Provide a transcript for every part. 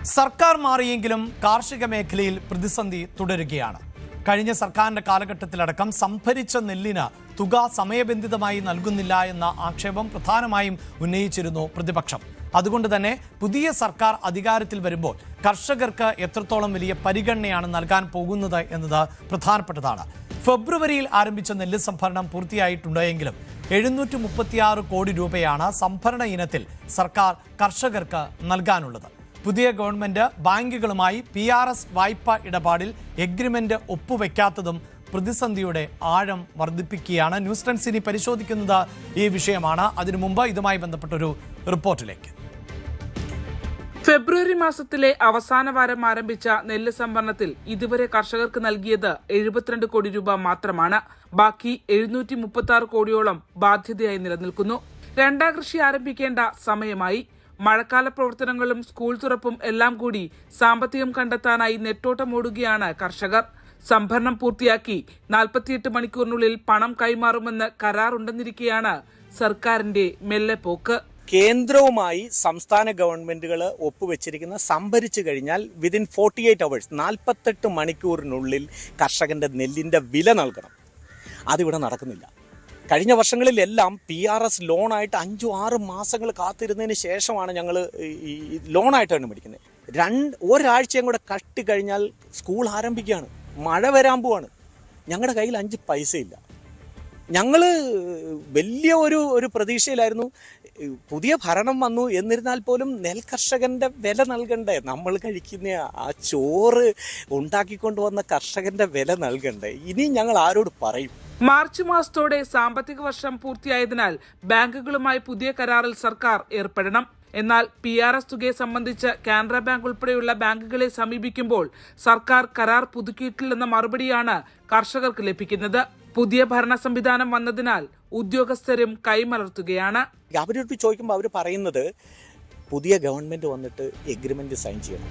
സർക്കാർ മാറിയെങ്കിലും കാർഷിക മേഖലയിൽ പ്രതിസന്ധി തുടരുകയാണ്. കഴിഞ്ഞ സർക്കാരിന്റെ കാലഘട്ടത്തിലടക്കം സംഭരിച്ച നെല്ലിന് തുക സമയബന്ധിതമായി നൽകുന്നില്ല എന്ന ആക്ഷേപം പ്രധാനമായും ഉന്നയിച്ചിരുന്നു പ്രതിപക്ഷം. അതുകൊണ്ട് തന്നെ പുതിയ സർക്കാർ അധികാരത്തിൽ വരുമ്പോൾ കർഷകർക്ക് എത്രത്തോളം വലിയ പരിഗണനയാണ് നൽകാൻ പോകുന്നത് എന്നത് പ്രധാനപ്പെട്ടതാണ്. ഫെബ്രുവരിയിൽ ആരംഭിച്ച നെല്ല് സംഭരണം പൂർത്തിയായിട്ടുണ്ടെങ്കിലും 736 കോടി രൂപയാണ് സംഭരണ ഇനത്തിൽ സർക്കാർ കർഷകർക്ക് നൽകാനുള്ളത്. പുതിയ ഗവൺമെന്റ് ബാങ്കുകളുമായി PRS വായ്പ ഇടപാടിൽ എഗ്രിമെന്റ് ഒപ്പുവെക്കാത്തതും പ്രതിസന്ധിയുടെ ആഴം വർദ്ധിപ്പിക്കുകയാണ്. ന്യൂസ് ടെൻസ് ഇനി പരിശോധിക്കുന്നത് ഈ വിഷയമാണ്. അതിനു മുമ്പ് ഇതുമായി ബന്ധപ്പെട്ടൊരു റിപ്പോർട്ടിലേക്ക്. ഫെബ്രുവരി മാസത്തിലെ അവസാന വാരം ആരംഭിച്ച നെല്ല് സംഭരണത്തിൽ ഇതുവരെ കർഷകർക്ക് നൽകിയത് 72 കോടി രൂപ മാത്രമാണ്. ബാക്കി 736 കോടിയോളം ബാധ്യതയായി നിലനിൽക്കുന്നു. രണ്ടാം കൃഷി ആരംഭിക്കേണ്ട സമയമായി. മഴക്കാല പ്രവർത്തനങ്ങളും സ്കൂൾ തുറപ്പും എല്ലാം കൂടി സാമ്പത്തികം കണ്ടെത്താനായി നെട്ടോട്ടമോടുകയാണ് കർഷകർ. സംഭരണം പൂർത്തിയാക്കി 48 മണിക്കൂറിനുള്ളിൽ പണം കൈമാറുമെന്ന് കരാറുണ്ടെന്നിരിക്കെയാണ് സർക്കാരിന്റെ മെല്ലെപ്പോക്ക്. കേന്ദ്രവുമായി സംസ്ഥാന ഗവൺമെന്റുകൾ ഒപ്പുവെച്ചിരിക്കുന്ന സംഭരിച്ചു കഴിഞ്ഞാൽ വിതിൻ 48 hours 48 മണിക്കൂറിനുള്ളിൽ കർഷകന്റെ നെല്ലിന്റെ വില നൽകണം. അതിവിടെ നടക്കുന്നില്ല. കഴിഞ്ഞ വർഷങ്ങളിലെല്ലാം PRS ലോണായിട്ട് 5-6 മാസങ്ങൾ കാത്തിരുന്നതിന് ശേഷമാണ് ഞങ്ങൾ ഈ ലോണായിട്ടാണ് മേടിക്കുന്നത്. ഒരാഴ്ചയും കൂടെ കട്ടി കഴിഞ്ഞാൽ സ്കൂൾ ആരംഭിക്കുകയാണ്, മഴ വരാൻ പോവാണ്. ഞങ്ങളുടെ കയ്യിൽ 5 പൈസയില്ല. ഞങ്ങൾ വലിയ ഒരു പ്രതീക്ഷയിലായിരുന്നു. പുതിയ ഭരണം വന്നു എന്നിരുന്നാൽ പോലും നെൽകർഷകന്റെ വില നൽകണ്ടേ? നമ്മൾ കഴിക്കുന്ന ആ ചോറ് ഉണ്ടാക്കിക്കൊണ്ടുവന്ന കർഷകന്റെ വില നൽകണ്ടേ? ഇനി ഞങ്ങൾ ആരോട് പറയും? മാർച്ച് മാസത്തോടെ സാമ്പത്തിക വർഷം പൂർത്തിയായതിനാൽ ബാങ്കുകളുമായി പുതിയ കരാറിൽ സർക്കാർ ഏർപ്പെടണം. എന്നാൽ PRS തുകയെ സംബന്ധിച്ച് കാനറ ബാങ്ക് ഉൾപ്പെടെയുള്ള ബാങ്കുകളെ സമീപിക്കുമ്പോൾ സർക്കാർ കരാർ പുതുക്കിയിട്ടില്ലെന്ന മറുപടിയാണ് കർഷകർക്ക് ലഭിക്കുന്നത്. പുതിയ ഭരണ സംവിധാനം വന്നതിനാൽ ഉദ്യോഗസ്ഥരും കൈമലർത്തുകയാണ്. അവരോട് ചോദിക്കുമ്പോൾ അവർ പറയുന്നത് പുതിയ ഗവൺമെന്റ് വന്നിട്ട് എഗ്രിമെന്റ് സൈൻ ചെയ്യണം.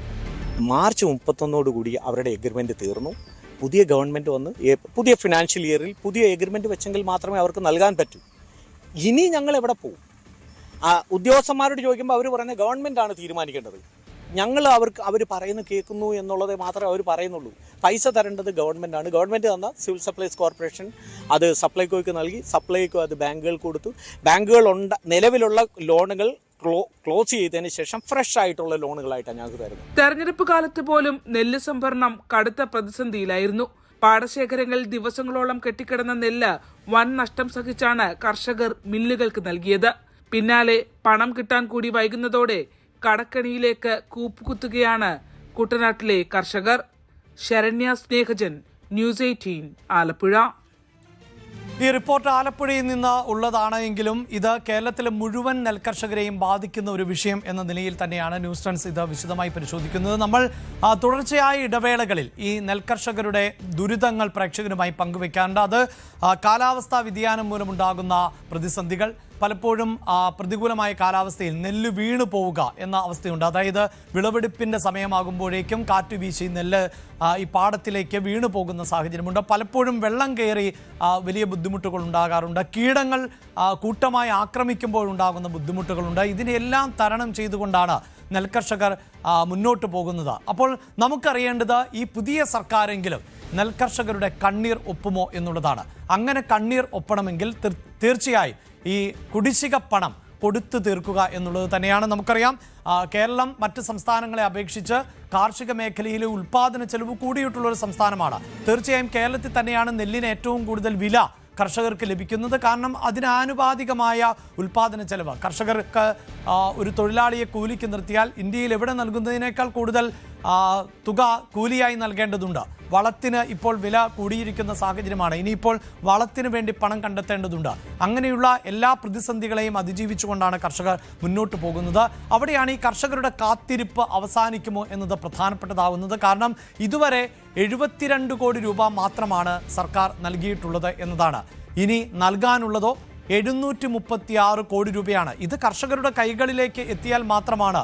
മാർച്ച് 31 കൂടി അവരുടെ എഗ്രിമെന്റ് തീർന്നു. പുതിയ ഗവൺമെന്റ് വന്ന് പുതിയ ഫിനാൻഷ്യൽ ഇയറിൽ പുതിയ എഗ്രിമെന്റ് വെച്ചെങ്കിൽ മാത്രമേ അവർക്ക് നൽകാൻ പറ്റൂ. ഇനി ഞങ്ങൾ എവിടെ പോകും? ഉദ്യോഗസ്ഥന്മാരോട് ചോദിക്കുമ്പോൾ അവർ പറയുന്നത് ഗവൺമെന്റ് ആണ് തീരുമാനിക്കേണ്ടത്. ഞങ്ങൾ അവർ പറയുന്നത് കേൾക്കുന്നു എന്നുള്ളത് മാത്രമേ അവർ പറയുന്നുള്ളൂ. പൈസ തരേണ്ടത് ഗവൺമെന്റ് ആണ്. ഗവൺമെന്റ് തന്ന സിവിൽ സപ്ലൈസ് കോർപ്പറേഷൻ അത് സപ്ലൈകോയ്ക്ക് നൽകി. സപ്ലൈകോ അത് ബാങ്കുകൾക്ക് കൊടുത്തു. ബാങ്കുകൾ നിലവിലുള്ള ലോണുകൾ ക്ലോസ് ചെയ്തതിന് ശേഷം ഫ്രഷ് ആയിട്ടുള്ള ലോണുകളായിട്ടാണ് ഞങ്ങൾക്ക് തരുന്നത്. തെരഞ്ഞെടുപ്പ് കാലത്ത് പോലും നെല്ല് സംഭരണം കടുത്ത പ്രതിസന്ധിയിലായിരുന്നു. പാടശേഖരങ്ങളിൽ ദിവസങ്ങളോളം കെട്ടിക്കിടന്ന നെല്ല് വൻ നഷ്ടം സഹിച്ചാണ് കർഷകർ മില്ലുകൾക്ക് നൽകിയത്. പിന്നാലെ പണം കിട്ടാൻ കൂടി വൈകുന്നതോടെ കടക്കണിയിലേക്ക് കൂപ്പുകുത്തുകയാണ് കുട്ടനാട്ടിലെ കർഷകർ. ശരണ്യ സ്നേഹജൻ, ന്യൂസ് 18 ആലപ്പുഴ. ഈ റിപ്പോർട്ട് ആലപ്പുഴയിൽ നിന്ന് ഉള്ളതാണ് എങ്കിലും ഇത് കേരളത്തിലെ മുഴുവൻ നെൽകർഷകരെയും ബാധിക്കുന്ന ഒരു വിഷയം എന്ന നിലയിൽ തന്നെയാണ് ന്യൂസ് ടെൻസ് ഇത് വിശദമായി പരിശോധിക്കുന്നത്. നമ്മൾ തുടർച്ചയായ ഇടവേളകളിൽ ഈ നെൽകർഷകരുടെ ദുരിതങ്ങൾ പ്രേക്ഷകരുമായി പങ്കുവെക്കാറുണ്ട്. അത് കാലാവസ്ഥാ വ്യതിയാനം മൂലമുണ്ടാകുന്ന പ്രതിസന്ധികൾ, പലപ്പോഴും പ്രതികൂലമായ കാലാവസ്ഥയിൽ നെല്ല് വീണു പോവുക എന്ന അവസ്ഥയുണ്ട്. അതായത് വിളവെടുപ്പിൻ്റെ സമയമാകുമ്പോഴേക്കും കാറ്റ് വീശി നെല്ല് ഈ പാടത്തിലേക്ക് വീണു പോകുന്ന സാഹചര്യമുണ്ട്. പലപ്പോഴും വെള്ളം കയറി വലിയ ബുദ്ധിമുട്ടുകൾ ഉണ്ടാകാറുണ്ട്. കീടങ്ങൾ കൂട്ടമായി ആക്രമിക്കുമ്പോഴുണ്ടാകുന്ന ബുദ്ധിമുട്ടുകളുണ്ട്. ഇതിനെല്ലാം തരണം ചെയ്തുകൊണ്ടാണ് നെൽകർഷകർ മുന്നോട്ട് പോകുന്നത്. അപ്പോൾ നമുക്കറിയേണ്ടത് ഈ പുതിയ സർക്കാരെങ്കിലും നെൽകർഷകരുടെ കണ്ണീർ ഒപ്പുമോ എന്നുള്ളതാണ്. അങ്ങനെ കണ്ണീർ ഒപ്പണമെങ്കിൽ തീർച്ചയായും ഈ കുടിശ്ശിക പണം കൊടുത്തു തീർക്കുക എന്നുള്ളത് തന്നെയാണ്. നമുക്കറിയാം കേരളം മറ്റ് സംസ്ഥാനങ്ങളെ അപേക്ഷിച്ച് കാർഷിക മേഖലയിലെ ഉൽപ്പാദന ചെലവ് കൂടിയിട്ടുള്ളൊരു സംസ്ഥാനമാണ്. തീർച്ചയായും കേരളത്തിൽ തന്നെയാണ് നെല്ലിന് ഏറ്റവും കൂടുതൽ വില കർഷകർക്ക് ലഭിക്കുന്നത്. കാരണം അതിനാനുപാതികമായ ഉൽപ്പാദന ചെലവ് കർഷകർക്ക് ഒരു തൊഴിലാളിയെ കൂലിക്ക് നിർത്തിയാൽ ഇന്ത്യയിൽ എവിടെ നൽകുന്നതിനേക്കാൾ കൂടുതൽ തുക കൂലിയായി നൽകേണ്ടതുണ്ട്. വളത്തിന് ഇപ്പോൾ വില കൂടിയിരിക്കുന്ന സാഹചര്യമാണ്. ഇനിയിപ്പോൾ വളത്തിന് വേണ്ടി പണം കണ്ടെത്തേണ്ടതുണ്ട്. അങ്ങനെയുള്ള എല്ലാ പ്രതിസന്ധികളെയും അതിജീവിച്ചുകൊണ്ടാണ് കർഷകർ മുന്നോട്ട് പോകുന്നത്. അവിടെയാണ് ഈ കർഷകരുടെ കാത്തിരിപ്പ് അവസാനിക്കുമോ എന്നത് പ്രധാനപ്പെട്ടതാവുന്നത്. കാരണം ഇതുവരെ 72 കോടി രൂപ മാത്രമാണ് സർക്കാർ നൽകിയിട്ടുള്ളത് എന്നതാണ്. ഇനി നൽകാനുള്ളതോ 736 കോടി രൂപയാണ്. ഇത് കർഷകരുടെ കൈകളിലേക്ക് എത്തിയാൽ മാത്രമാണ്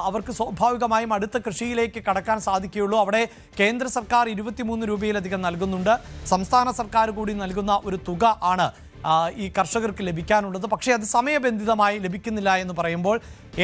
അവർക്ക് സ്വാഭാവികമായും അടുത്ത കൃഷിയിലേക്ക് കടക്കാൻ സാധിക്കുകയുള്ളൂ. അവിടെ കേന്ദ്ര സർക്കാർ 23 രൂപയിലധികം നൽകുന്നുണ്ട്. സംസ്ഥാന സർക്കാർ കൂടി നൽകുന്ന ഒരു തുക ആണ് ഈ കർഷകർക്ക് ലഭിക്കാനുള്ളത്. പക്ഷേ അത് സമയബന്ധിതമായി ലഭിക്കുന്നില്ല എന്ന് പറയുമ്പോൾ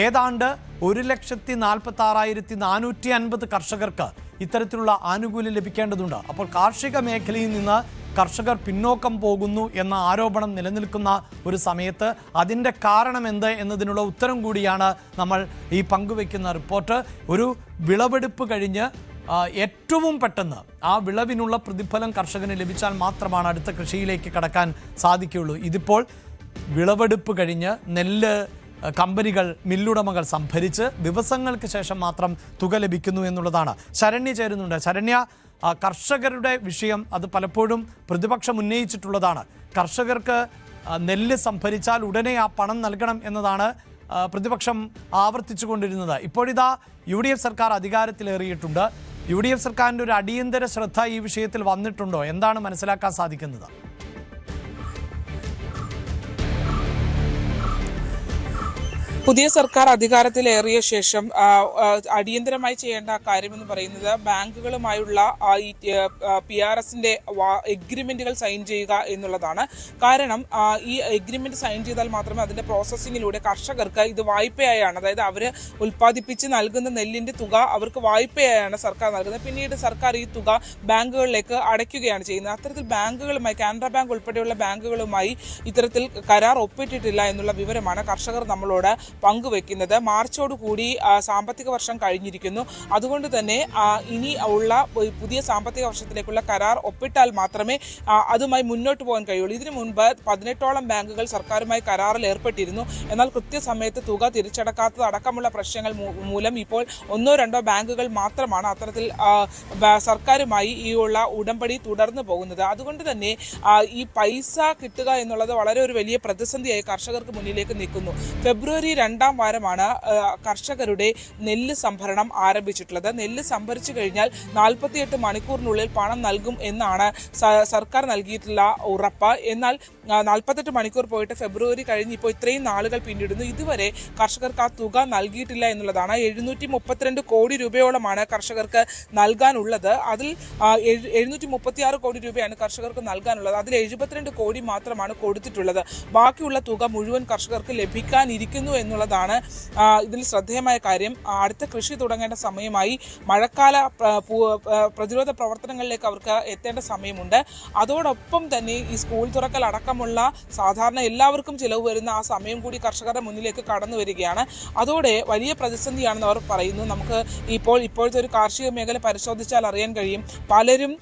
ഏതാണ്ട് 1,46,450 കർഷകർക്ക് ഇത്തരത്തിലുള്ള ആനുകൂല്യം ലഭിക്കേണ്ടതുണ്ട്. അപ്പോൾ കാർഷിക മേഖലയിൽ നിന്ന് കർഷകർ പിന്നോക്കം പോകുന്നു എന്ന ആരോപണം നിലനിൽക്കുന്ന ഒരു സമയത്ത് അതിൻ്റെ കാരണം എന്ത് എന്നതിനുള്ള ഉത്തരം കൂടിയാണ് നമ്മൾ ഈ പങ്കുവയ്ക്കുന്ന റിപ്പോർട്ട്. ഒരു വിളവെടുപ്പ് കഴിഞ്ഞ് ഏറ്റവും പെട്ടെന്ന് ആ വിളവിനുള്ള പ്രതിഫലം കർഷകന് ലഭിച്ചാൽ മാത്രമാണ് അടുത്ത കൃഷിയിലേക്ക് കടക്കാൻ സാധിക്കുകയുള്ളൂ. ഇതിപ്പോൾ വിളവെടുപ്പ് കഴിഞ്ഞ് നെല്ല് കമ്പനികൾ, മില്ലുടമകൾ സംഭരിച്ച് ദിവസങ്ങൾക്ക് ശേഷം മാത്രം തുക ലഭിക്കുന്നു എന്നുള്ളതാണ്. ശരണ്യ ചേരുന്നുണ്ട്. ശരണ്യ, കർഷകരുടെ വിഷയം അത് പലപ്പോഴും പ്രതിപക്ഷം ഉന്നയിച്ചിട്ടുള്ളതാണ്. കർഷകർക്ക് നെല്ല് സംഭരിച്ചാൽ ഉടനെ ആ പണം നൽകണം എന്നതാണ് പ്രതിപക്ഷം ആവർത്തിച്ചു കൊണ്ടിരുന്നത്. ഇപ്പോഴിതാ UDF സർക്കാർ അധികാരത്തിലേറിയിട്ടുണ്ട്. UDF സർക്കാരിൻ്റെ ഒരു അടിയന്തര ശ്രദ്ധ ഈ വിഷയത്തിൽ വന്നിട്ടുണ്ടോ? എന്താണ് മനസ്സിലാക്കാൻ സാധിക്കുന്നത്? പുതിയ സർക്കാർ അധികാരത്തിലേറിയ ശേഷം അടിയന്തരമായി ചെയ്യേണ്ട കാര്യമെന്ന് പറയുന്നത് ബാങ്കുകളുമായുള്ള ഈ PRSന്റെ എഗ്രിമെന്റുകൾ സൈൻ ചെയ്യുക എന്നുള്ളതാണ്. കാരണം ഈ എഗ്രിമെന്റ് സൈൻ ചെയ്താൽ മാത്രമേ അതിന്റെ പ്രോസസ്സിങ്ങിലൂടെ കർഷകർക്ക് ഇത് വായ്പയായാണ്, അതായത് അവർ ഉൽപ്പാദിപ്പിച്ച് നൽകുന്ന നെല്ലിന്റെ തുക അവർക്ക് വായ്പയായാണ് സർക്കാർ നൽകുന്നത്. പിന്നീട് സർക്കാർ ഈ തുക ബാങ്കുകളിലേക്ക് അടയ്ക്കുകയാണ് ചെയ്യുന്നത്. അത്തരത്തിൽ ബാങ്കുകളുമായി, കാനറ ബാങ്ക് ഉൾപ്പെടെയുള്ള ബാങ്കുകളുമായി ഇത്തരത്തിൽ കരാർ ഒപ്പിട്ടിട്ടില്ല എന്നുള്ള വിവരമാണ് കർഷകർ നമ്മളോട് പങ്കുവെക്കുന്നത്. മാർച്ചോടുകൂടി സാമ്പത്തിക വർഷം കഴിഞ്ഞിരിക്കുന്നു. അതുകൊണ്ട് തന്നെ ഇനി ഉള്ള പുതിയ സാമ്പത്തിക വർഷത്തിലേക്കുള്ള കരാർ ഒപ്പിട്ടാൽ മാത്രമേ അതുമായി മുന്നോട്ട് പോകാൻ കഴിയുള്ളൂ. ഇതിനു മുൻപ് 18ഓളം ബാങ്കുകൾ സർക്കാരുമായി കരാറിൽ ഏർപ്പെട്ടിരുന്നു. എന്നാൽ കൃത്യസമയത്ത് തുക തിരിച്ചടക്കാത്തത് അടക്കമുള്ള പ്രശ്നങ്ങൾ മൂലം ഇപ്പോൾ 1-2 ബാങ്കുകൾ മാത്രമാണ് അത്തരത്തിൽ സർക്കാരുമായി ഈ ഉള്ള ഉടമ്പടി തുടർന്നു പോകുന്നത്. അതുകൊണ്ട് തന്നെ ഈ പൈസ കിട്ടുക എന്നുള്ളത് വളരെ ഒരു വലിയ പ്രതിസന്ധിയായി കർഷകർക്ക് മുന്നിലേക്ക് നിൽക്കുന്നു. ഫെബ്രുവരി 2ാം വാരമാണ് കർഷകരുടെ നെല്ല് സംഭരണം ആരംഭിച്ചിട്ടുള്ളത്. നെല്ല് സംഭരിച്ചു കഴിഞ്ഞാൽ 48 മണിക്കൂറിനുള്ളിൽ പണം നൽകും എന്നാണ് സർക്കാർ നൽകിയിട്ടുള്ള ഉറപ്പ്. എന്നാൽ 48 മണിക്കൂർ പോയിട്ട് ഫെബ്രുവരി കഴിഞ്ഞ് ഇപ്പോൾ ഇത്രയും നാളുകൾ പിന്നിടുന്നു. ഇതുവരെ കർഷകർക്ക് ആ തുക നൽകിയിട്ടില്ല എന്നുള്ളതാണ്. 732 കോടി രൂപയോളമാണ് കർഷകർക്ക് നൽകാനുള്ളത്. അതിൽ 736 കോടി രൂപയാണ് കർഷകർക്ക് നൽകാനുള്ളത്. അതിൽ 72 കോടി മാത്രമാണ് കൊടുത്തിട്ടുള്ളത്. ബാക്കിയുള്ള തുക മുഴുവൻ കർഷകർക്ക് ലഭിക്കാനിരിക്കുന്നു എന്നുള്ളതാണ് ഇതിൽ ശ്രദ്ധേയമായ കാര്യം. അടുത്ത കൃഷി തുടങ്ങേണ്ട സമയമായി. മഴക്കാല പ്രതിരോധ പ്രവർത്തനങ്ങളിലേക്ക് അവർക്ക് എത്തേണ്ട സമയമുണ്ട്. അതോടൊപ്പം തന്നെ ഈ സ്കൂൾ തുറക്കൽ അടക്കമുള്ള സാധാരണ എല്ലാവർക്കും ചിലവ് വരുന്ന ആ സമയം കൂടി കർഷകരുടെ മുന്നിലേക്ക് കടന്നു വരികയാണ്. അതോടെ വലിയ പ്രതിസന്ധിയാണെന്ന് അവർ പറയുന്നു. നമുക്ക് ഇപ്പോഴത്തെ ഒരു കാർഷിക മേഖല പരിശോധിച്ചാൽ അറിയാൻ കഴിയും. പലരും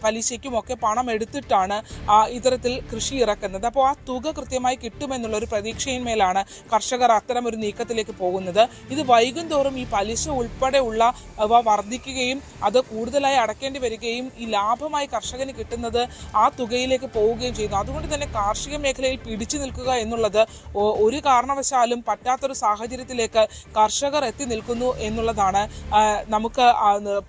പലിശയ്ക്കുമൊക്കെ പണം എടുത്തിട്ടാണ് ഇത്തരത്തിൽ കൃഷി ഇറക്കുന്നത്. അപ്പോൾ ആ തുക കൃത്യമായി കിട്ടുമെന്നുള്ള ഒരു പ്രതീക്ഷയിന്മേലാണ് കർഷകർ അത്തരമൊരു നീക്കത്തിലേക്ക് പോകുന്നത്. ഇത് വൈകും തോറും ഈ പലിശ ഉൾപ്പെടെയുള്ള വർദ്ധിക്കുകയും അത് കൂടുതലായി അടക്കേണ്ടി വരികയും ഈ ലാഭമായി കർഷകന് കിട്ടുന്നത് ആ തുകയിലേക്ക് പോവുകയും ചെയ്യുന്നു. അതുകൊണ്ട് തന്നെ കാർഷിക മേഖലയിൽ പിടിച്ചു നിൽക്കുക എന്നുള്ളത് ഒരു കാരണവശാലും പറ്റാത്തൊരു സാഹചര്യത്തിലേക്ക് കർഷകർ എത്തി നിൽക്കുന്നു എന്നുള്ളതാണ് നമുക്ക്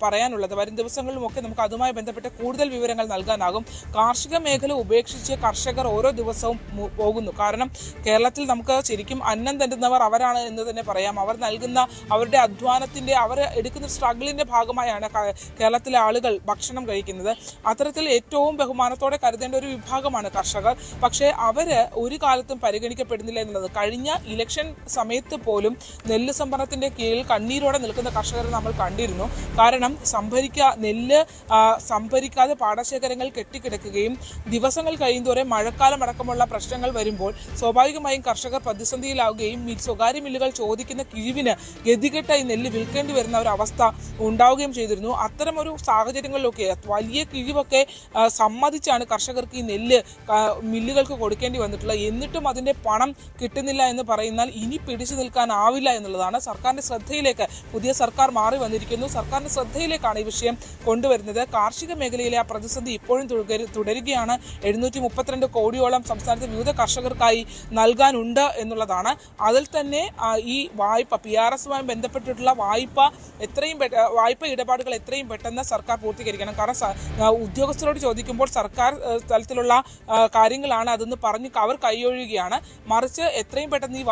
പറയാനുള്ളത്. വരും ദിവസങ്ങളിലുമൊക്കെ നമുക്ക് അതുമായി ബന്ധപ്പെട്ട് കൂടുതൽ വിവരങ്ങൾ നൽകാനാകും. കാർഷിക മേഖല ഉപേക്ഷിച്ച് കർഷകർ ഓരോ ദിവസവും പോകുന്നു. കാരണം കേരളത്തിൽ നമുക്ക് ശരിക്കും അന്നം തരുന്നവർ അവരാണ് എന്ന് തന്നെ പറയാം. അവർ നൽകുന്ന അവരുടെ അധ്വാനത്തിന്റെ, അവർ എടുക്കുന്ന സ്ട്രഗിളിന്റെ ഭാഗമായാണ് കേരളത്തിലെ ആളുകൾ ഭക്ഷണം കഴിക്കുന്നത്. അത്തരത്തിൽ ഏറ്റവും ബഹുമാനത്തോടെ കരുതേണ്ട ഒരു വിഭാഗമാണ് കർഷകർ. പക്ഷേ അവര് ഒരു കാലത്തും പരിഗണിക്കപ്പെടുന്നില്ല എന്നുള്ളത്. കഴിഞ്ഞ ഇലക്ഷൻ സമയത്ത് പോലും നെല്ല് സംഭരണത്തിന്റെ കീഴിൽ കണ്ണീരോടെ നിൽക്കുന്ന കർഷകരെ നമ്മൾ കണ്ടിരുന്നു. കാരണം നെല്ല് സംഭരിക്കാതെ പാടശേഖരങ്ങൾ കെട്ടിക്കിടക്കുകയും ദിവസങ്ങൾ കഴിയുന്തോറെ മഴക്കാലം അടക്കമുള്ള പ്രശ്നങ്ങൾ വരുമ്പോൾ സ്വാഭാവികമായും കർഷകർ പ്രതിസന്ധിയിലാവുകയും സ്വകാര്യ മില്ലുകൾ ചോദിക്കുന്ന കിഴിവിന് ഗതികെട്ടായി നെല്ല് വിൽക്കേണ്ടി വരുന്ന ഒരു അവസ്ഥ ഉണ്ടാവുകയും ചെയ്തിരുന്നു. അത്തരമൊരു സാഹചര്യങ്ങളിലൊക്കെ വലിയ കിഴിവൊക്കെ സമ്മതിച്ചാണ് കർഷകർക്ക് ഈ നെല്ല് മില്ലുകൾക്ക് കൊടുക്കേണ്ടി വന്നിട്ടുള്ളത്. എന്നിട്ടും അതിന്റെ പണം കിട്ടുന്നില്ല എന്ന് പറയുന്നാൽ ഇനി പിടിച്ചു നിൽക്കാനാവില്ല എന്നുള്ളതാണ്. സർക്കാരിന്റെ ശ്രദ്ധയിലേക്ക് പുതിയ സർക്കാർ മാറി വന്നിരിക്കുന്നു. സർക്കാരിന്റെ ശ്രദ്ധയിലേക്കാണ് ഈ വിഷയം കൊണ്ടുവരുന്നത്. കാർഷിക മേഖലയിലെ ആ പ്രതിസന്ധി ഇപ്പോഴും തുടരുകയാണ്. 732 കോടിയോളം സംസ്ഥാനത്തെ വിവിധ കർഷകർക്കായി നൽകാനുണ്ട് എന്നുള്ളതാണ്. അതിൽ തന്നെ ഈ വായ്പ PRS-വുമായി ബന്ധപ്പെട്ടിട്ടുള്ള വായ്പ ഇടപാടുകൾ എത്രയും പെട്ടെന്ന് സർക്കാർ പൂർത്തീകരിക്കണം. കാരണം ഉദ്യോഗസ്ഥരോട് ചോദിക്കുമ്പോൾ സർക്കാർ തലത്തിലുള്ള കാര്യങ്ങളാണ് അതെന്ന് പറഞ്ഞ് അവർ കൈയൊഴിയുകയാണ്. മറിച്ച് എത്രയും പെട്ടെന്ന് ഈ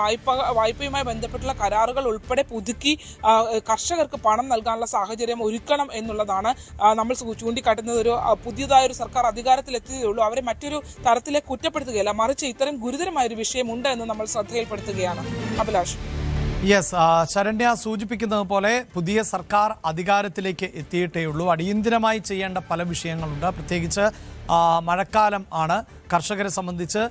വായ്പയുമായി ബന്ധപ്പെട്ടുള്ള കരാറുകൾ ഉൾപ്പെടെ പുതുക്കി കർഷകർക്ക് പണം നൽകാനുള്ള സാഹചര്യം ഒരുക്കണം എന്നുള്ളതാണ് നമ്മൾ ചൂണ്ടിക്കാട്ടുന്നത്. ഒരു പുതിയതായൊരു സർക്കാർ അധികാരത്തിലെത്തിയതേ ഉള്ളൂ, അവരെ മറ്റൊരു തരത്തിലേക്ക് കുറ്റപ്പെടുത്തുകയല്ല, മറിച്ച് ഇത്തരം ഗുരുതരമായൊരു വിഷയമുണ്ട് എന്ന് നമ്മൾ ശ്രദ്ധയിൽപ്പെടുത്തുകയാണ്. അഭിലാഷ്. യെസ്, ശരണ്യ സൂചിപ്പിക്കുന്നത് പോലെ പുതിയ സർക്കാർ അധികാരത്തിലേക്ക് എത്തിയിട്ടേയുള്ളൂ. അടിയന്തിരമായി ചെയ്യേണ്ട പല വിഷയങ്ങളുണ്ട്. പ്രത്യേകിച്ച് മഴക്കാലം ആണ്. കർഷകരെ സംബന്ധിച്ച്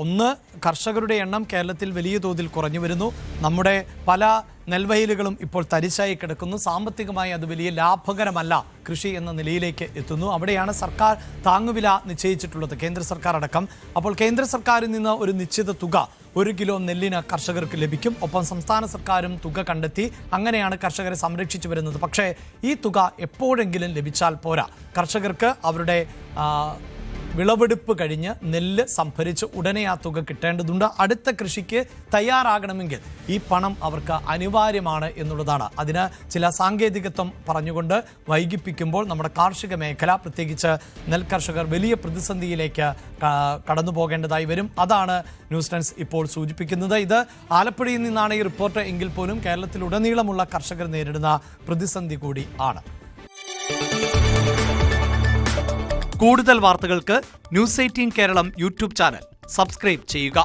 ഒന്ന്, കർഷകരുടെ എണ്ണം കേരളത്തിൽ വലിയ തോതിൽ കുറഞ്ഞു വരുന്നു. നമ്മുടെ പല നെൽവയലുകളും ഇപ്പോൾ തരിശായി കിടക്കുന്നു. സാമ്പത്തികമായി അത് വലിയ ലാഭകരമല്ല കൃഷി എന്ന നിലയിലേക്ക് എത്തുന്നു. അവിടെയാണ് സർക്കാർ താങ്ങുവില നിശ്ചയിച്ചിട്ടുള്ളത്, കേന്ദ്ര സർക്കാർ അടക്കം. അപ്പോൾ കേന്ദ്ര സർക്കാരിൽ നിന്ന് ഒരു നിശ്ചിത തുക 1 കിലോ നെല്ലിന് കർഷകർക്ക് ലഭിക്കും. ഒപ്പം സംസ്ഥാന സർക്കാരും തുക കണ്ടെത്തി അങ്ങനെയാണ് കർഷകരെ സംരക്ഷിച്ചു വരുന്നത്. പക്ഷേ ഈ തുക എപ്പോഴെങ്കിലും ലഭിച്ചാൽ പോരാ. കർഷകർക്ക് അവരുടെ വിളവെടുപ്പ് കഴിഞ്ഞ് നെല്ല് സംഭരിച്ച് ഉടനെ ആ തുക കിട്ടേണ്ടതുണ്ട്. അടുത്ത കൃഷിക്ക് തയ്യാറാകണമെങ്കിൽ ഈ പണം അവർക്ക് അനിവാര്യമാണ് എന്നുള്ളതാണ്. അതിന് ചില സാങ്കേതികത്വം പറഞ്ഞുകൊണ്ട് വൈകിപ്പിക്കുമ്പോൾ നമ്മുടെ കാർഷിക മേഖല, പ്രത്യേകിച്ച് നെൽകർഷകർ വലിയ പ്രതിസന്ധിയിലേക്ക് കടന്നു പോകേണ്ടതായി വരും. അതാണ് ന്യൂസ് ടൈംസ് ഇപ്പോൾ സൂചിപ്പിക്കുന്നത്. ഇത് ആലപ്പുഴയിൽ നിന്നാണ് ഈ റിപ്പോർട്ട് എങ്കിൽ പോലും കേരളത്തിലുടനീളമുള്ള കർഷകർ നേരിടുന്ന പ്രതിസന്ധി കൂടി ആണ്. കൂടുതൽ വാർത്തകൾക്ക് news 18 Keralam YouTube channel subscribe ചെയ്യുക.